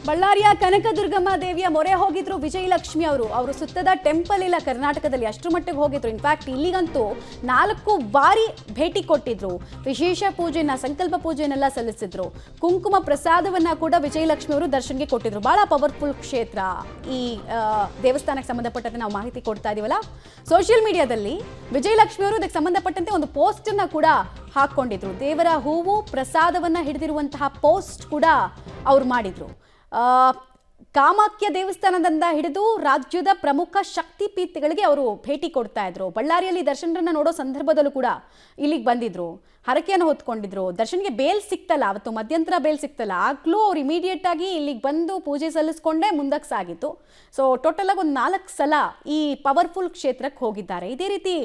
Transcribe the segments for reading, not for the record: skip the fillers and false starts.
ಬಳ್ಳಾರಿಯ ಕನಕದುರ್ಗಮ್ಮ ದೇವಿಯ ಮೊರೆ ಹೋಗಿದ್ರು ವಿಜಯಲಕ್ಷ್ಮಿ ಅವರು ಸುತ್ತದ ಟೆಂಪಲ್ ಇಲ್ಲ ಕರ್ನಾಟಕದಲ್ಲಿ ಅಷ್ಟರ ಮಟ್ಟಿಗೆ ಹೋಗಿದ್ರು. ಇನ್ಫ್ಯಾಕ್ಟ್ ಇಲ್ಲಿಗಂತೂ 4 ಬಾರಿ ಭೇಟಿ ಕೊಟ್ಟಿದ್ರು. ವಿಶೇಷ ಪೂಜೆನ ಸಂಕಲ್ಪ ಪೂಜೆನೆಲ್ಲ ಸಲ್ಲಿಸಿದ್ರು. ಕುಂಕುಮ ಪ್ರಸಾದವನ್ನ ಕೂಡ ವಿಜಯಲಕ್ಷ್ಮಿ ಅವರು ದರ್ಶನಕ್ಕೆ ಕೊಟ್ಟಿದ್ರು. ಬಹಳ ಪವರ್ಫುಲ್ ಕ್ಷೇತ್ರ ಈ ದೇವಸ್ಥಾನಕ್ಕೆ ಸಂಬಂಧಪಟ್ಟಂತೆ ನಾವು ಮಾಹಿತಿ ಕೊಡ್ತಾ ಇದೀವಲ್ಲ. ಸೋಷಿಯಲ್ ಮೀಡಿಯಾದಲ್ಲಿ ವಿಜಯಲಕ್ಷ್ಮಿ ಅವರು ಇದಕ್ಕೆ ಸಂಬಂಧಪಟ್ಟಂತೆ ಒಂದು ಪೋಸ್ಟ್ ಅನ್ನ ಕೂಡ ಹಾಕೊಂಡಿದ್ರು. ದೇವರ ಹೂವು ಪ್ರಸಾದವನ್ನ ಹಿಡಿದಿರುವಂತಹ ಪೋಸ್ಟ್ ಕೂಡ ಅವ್ರು ಮಾಡಿದ್ರು. ಕಾಮಾಖ್ಯ ದೇವಸ್ಥಾನದಿಂದ ಹಿಡಿದು ರಾಜ್ಯದ ಪ್ರಮುಖ ಶಕ್ತಿಪೀಠಗಳಿಗೆ ಅವರು ಭೇಟಿ ಕೊಡ್ತಾ ಇದ್ರು. ಬಳ್ಳಾರಿಯಲ್ಲಿ ದರ್ಶನರನ್ನ ನೋಡೋ ಸಂದರ್ಭದಲ್ಲೂ ಕೂಡ ಇಲ್ಲಿಗೆ ಬಂದಿದ್ರು, ಹರಕೆಯನ್ನು ಹೊತ್ಕೊಂಡಿದ್ರು. ದರ್ಶನ್ಗೆ ಬೇಲ್ ಸಿಕ್ತಲ್ಲ, ಅವತ್ತು ಮಧ್ಯಂತರ ಬೇಲ್ ಸಿಕ್ತಲ್ಲ, ಆಗ್ಲೂ ಅವ್ರು ಇಮಿಡಿಯೇಟ್ ಆಗಿ ಇಲ್ಲಿಗೆ ಬಂದು ಪೂಜೆ ಸಲ್ಲಿಸ್ಕೊಂಡೇ ಮುಂದಕ್ಕೆ ಸಾಗಿತ್ತು. ಸೊ ಟೋಟಲ್ ಆಗಿ ಒಂದು 4 ಸಲ ಈ ಪವರ್ಫುಲ್ ಕ್ಷೇತ್ರಕ್ಕೆ ಹೋಗಿದ್ದಾರೆ. ಇದೇ ರೀತಿ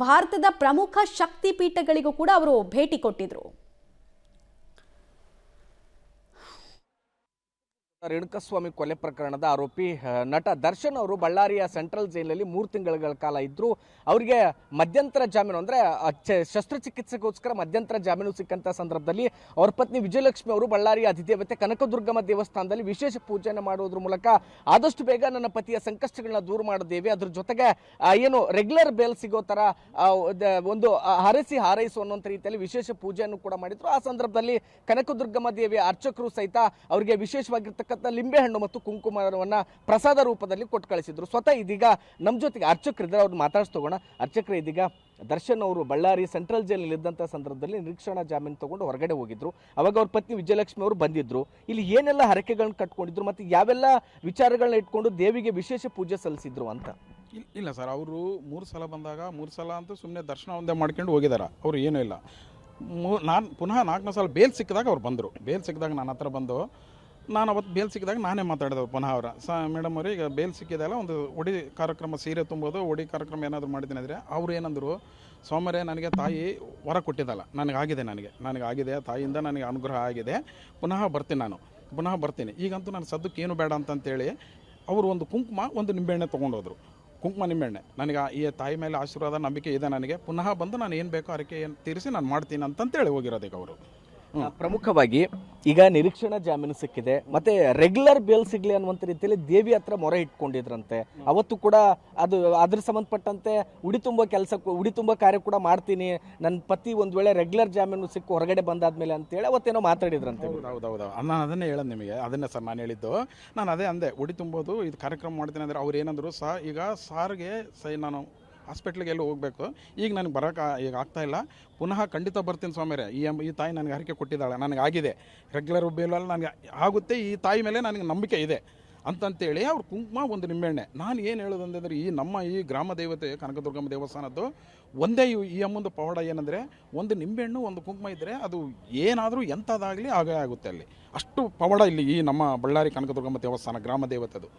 ಭಾರತದ ಪ್ರಮುಖ ಶಕ್ತಿಪೀಠಗಳಿಗೂ ಕೂಡ ಅವರು ಭೇಟಿ ಕೊಟ್ಟಿದ್ರು. ರೇಣುಕಾಸ್ವಾಮಿ ಕೊಲೆ ಪ್ರಕರಣದ ಆರೋಪಿ ನಟ ದರ್ಶನ್ ಅವರು ಬಳ್ಳಾರಿಯ ಸೆಂಟ್ರಲ್ ಜೈಲಲ್ಲಿ 3 ತಿಂಗಳ ಕಾಲ ಇದ್ರು. ಅವರಿಗೆ ಮಧ್ಯಂತರ ಜಾಮೀನು ಅಂದರೆ ಶಸ್ತ್ರಚಿಕಿತ್ಸೆಗೋಸ್ಕರ ಮಧ್ಯಂತರ ಜಾಮೀನು ಸಿಕ್ಕಂಥ ಸಂದರ್ಭದಲ್ಲಿ ಅವ್ರ ಪತ್ನಿ ವಿಜಯಲಕ್ಷ್ಮಿ ಅವರು ಬಳ್ಳಾರಿಯ ಅಧಿದೇವತೆ ಕನಕದುರ್ಗಮ್ಮ ದೇವಸ್ಥಾನದಲ್ಲಿ ವಿಶೇಷ ಪೂಜೆಯನ್ನು ಮಾಡೋದ್ರ ಮೂಲಕ ಆದಷ್ಟು ಬೇಗ ನನ್ನ ಪತಿಯ ಸಂಕಷ್ಟಗಳನ್ನ ದೂರ ಮಾಡಿದ್ದೇವೆ, ಅದ್ರ ಜೊತೆಗೆ ಏನು ರೆಗ್ಯುಲರ್ ಬೇಲ್ ಸಿಗೋ ಥರ ಒಂದು ಹಾರೈಸು ಅನ್ನೋಂಥ ರೀತಿಯಲ್ಲಿ ವಿಶೇಷ ಪೂಜೆಯನ್ನು ಕೂಡ ಮಾಡಿದ್ರು. ಆ ಸಂದರ್ಭದಲ್ಲಿ ಕನಕದುರ್ಗಮ್ಮ ದೇವಿಯ ಅರ್ಚಕರು ಸಹಿತ ಅವರಿಗೆ ವಿಶೇಷವಾಗಿರ್ತಕ್ಕಂಥ ಲಿಂಬೆಹಣ್ಣು ಮತ್ತು ಕುಂಕುಮವನ್ನ ಪ್ರಸಾದ ರೂಪದಲ್ಲಿ ಕೊಟ್ಟು ಕಳಿಸಿದ್ರು. ಸ್ವತಃ ಇದೀಗ ನಮ್ಮ ಜೊತೆಗೆ ಅರ್ಚಕರಿದ್ದಾರೆ, ಅವ್ರು ಮಾತಾಡ್ತೋಗೋಣ. ಅರ್ಚಕರು, ಇದೀಗ ದರ್ಶನ್ ಅವರು ಬಳ್ಳಾರಿ ಸೆಂಟ್ರಲ್ ಜೈಲಲ್ಲಿ ಇದ್ದಂಥ ಸಂದರ್ಭದಲ್ಲಿ ನಿರೀಕ್ಷಣಾ ಜಾಮೀನು ತಗೊಂಡು ಹೊರಗಡೆ ಹೋಗಿದ್ರು. ಅವಾಗ ಅವ್ರ ಪತ್ನಿ ವಿಜಯಲಕ್ಷ್ಮಿ ಅವರು ಬಂದಿದ್ರು. ಇಲ್ಲಿ ಏನೆಲ್ಲ ಹರಕೆಗಳನ್ನ ಕಟ್ಕೊಂಡಿದ್ರು ಮತ್ತು ಯಾವೆಲ್ಲ ವಿಚಾರಗಳನ್ನ ಇಟ್ಕೊಂಡು ದೇವಿಗೆ ವಿಶೇಷ ಪೂಜೆ ಸಲ್ಲಿಸಿದ್ರು ಅಂತ? ಇಲ್ಲ ಸರ್, ಅವರು 3 ಸಲ ಬಂದಾಗ 3 ಸಲ ಅಂತೂ ಸುಮ್ಮನೆ ದರ್ಶನ ಒಂದೇ ಮಾಡ್ಕೊಂಡು ಹೋಗಿದ್ದಾರೆ. ಅವರು ಏನೂ ಇಲ್ಲ. ನಾನು ಪುನಃ 4ನೇ ಸಲ ಬೇಲ್ ಸಿಕ್ಕಿದಾಗ ಅವ್ರು ಬಂದರು. ಬೇಲ್ ಸಿಕ್ಕಿದಾಗ ನನ್ನ ಹತ್ರ ಬಂದು, ನಾನು ಅವತ್ತು ಬೇಲ್ ಸಿಕ್ಕಿದಾಗ ನಾನೇ ಮಾತಾಡಿದೆವು ಪುನಃ ಅವರ ಮೇಡಮ್ ಅವ್ರಿಗೆ ಈಗ ಬೇಲ್ ಸಿಕ್ಕಿದೆಲ್ಲ ಒಂದು ಒಡಿ ಕಾರ್ಯಕ್ರಮ, ಸೀರೆ ತುಂಬೋದು ಒಡಿ ಕಾರ್ಯಕ್ರಮ ಏನಾದರೂ ಮಾಡಿದ್ದೀನಿ ಅಂದರೆ ಅವ್ರು ಏನಂದರು, ಸೋಮವಾರ ನನಗೆ ತಾಯಿ ವರ ಕೊಟ್ಟಿದ್ದಲ್ಲ, ನನಗಾಗಿದೆ ತಾಯಿಯಿಂದ ನನಗೆ ಅನುಗ್ರಹ ಆಗಿದೆ, ಪುನಃ ಬರ್ತೀನಿ ಈಗಂತೂ ನಾನು ಸದ್ಯಕ್ಕೆ ಏನು ಬೇಡ ಅಂತಂತೇಳಿ ಅವರು ಒಂದು ಕುಂಕುಮ ಒಂದು ನಿಂಬೆಹಣ್ಣೆ ತೊಗೊಂಡೋದ್ರು. ಕುಂಕುಮ ನಿಂಬೆಹಣ್ಣೆ ನನಗೆ ಈ ತಾಯಿ ಮೇಲೆ ಆಶೀರ್ವಾದ ನಂಬಿಕೆ ಇದೆ ನನಗೆ, ಪುನಃ ಬಂದು ನಾನು ಏನು ಬೇಕೋ ಅರಕೆ ಏನು ತೀರಿಸಿ ನಾನು ಮಾಡ್ತೀನಿ ಅಂತಂತೇಳಿ ಹೋಗಿರೋದೀಗ ಅವರು. ಪ್ರಮುಖವಾಗಿ ಈಗ ನಿರೀಕ್ಷಣಾ ಜಾಮೀನು ಸಿಕ್ಕಿದೆ, ಮತ್ತೆ ರೆಗ್ಯುಲರ್ ಬೇಲ್ ಸಿಗ್ಲಿ ಅನ್ನುವಂಥ ರೀತಿಯಲ್ಲಿ ದೇವಿ ಹತ್ರ ಮೊರೆ ಇಟ್ಕೊಂಡಿದ್ರಂತೆ. ಅವತ್ತು ಕೂಡ ಅದ್ರ ಸಂಬಂಧಪಟ್ಟಂತೆ ಉಡಿ ತುಂಬ ಕಾರ್ಯ ಕೂಡ ಮಾಡ್ತೀನಿ, ನನ್ನ ಪತಿ ಒಂದು ವೇಳೆ ರೆಗ್ಯುಲರ್ ಜಾಮೀನು ಸಿಕ್ಕು ಹೊರಗಡೆ ಬಂದಾದ್ಮೇಲೆ ಅಂತೇಳಿ ಅವತ್ತೇನೋ ಮಾತಾಡಿದ್ರಂತೆ. ಹೌದು, ನಾನು ಅದನ್ನೇ ಹೇಳೋದು ನಿಮಗೆ, ಅದನ್ನೇ ಸರ್ ನಾನು ಹೇಳಿದ್ದು. ನಾನು ಅದೇ ಅಂದೆ, ಉಡಿ ತುಂಬೋದು ಇದು ಕಾರ್ಯಕ್ರಮ ಮಾಡ್ತೀನಿ ಅಂದರೆ ಅವ್ರು ಏನಂದ್ರು, ಈಗ ಸಾರಿಗೆ ನಾನು ಹಾಸ್ಪಿಟ್ಲಿಗೆ ಎಲ್ಲೂ ಹೋಗಬೇಕು, ಈಗ ನನಗೆ ಬರೋಕೆ ಈಗ ಆಗ್ತಾಯಿಲ್ಲ, ಪುನಃ ಖಂಡಿತ ಬರ್ತೀನಿ ಸ್ವಾಮಿಯರೇ, ಈ ತಾಯಿ ನನಗೆ ಹರಕೆ ಕೊಟ್ಟಿದ್ದಾಳೆ, ನನಗಾಗಿದೆ, ರೆಗ್ಯುಲರ್ ಬೇಲಲ್ಲಿ ನನಗೆ ಆಗುತ್ತೆ, ಈ ತಾಯಿ ಮೇಲೆ ನನಗೆ ನಂಬಿಕೆ ಇದೆ ಅಂತಂತೇಳಿ ಅವ್ರು ಕುಂಕುಮ ಒಂದು ನಿಂಬೆಹಣ್ಣೆ. ನಾನು ಏನು ಹೇಳೋದಂದರೆ, ಈ ಗ್ರಾಮ ದೇವತೆ ಕನಕದುರ್ಗಮ್ಮ ದೇವಸ್ಥಾನದ್ದು ಒಂದೇ ಈ ಅಮ್ಮಂದು ಪವಾಡ ಏನಂದರೆ, ಒಂದು ನಿಂಬೆಹಣ್ಣು ಒಂದು ಕುಂಕುಮ ಇದ್ದರೆ ಅದು ಏನಾದರೂ ಎಂಥದ್ದಾಗಲಿ ಆಗೇ ಆಗುತ್ತೆ. ಅಲ್ಲಿ ಅಷ್ಟು ಪವಾಡ ಇಲ್ಲಿ ಈ ನಮ್ಮ ಬಳ್ಳಾರಿ ಕನಕದುರ್ಗಮ್ಮ ದೇವಸ್ಥಾನ ಗ್ರಾಮ ದೇವತೆದು.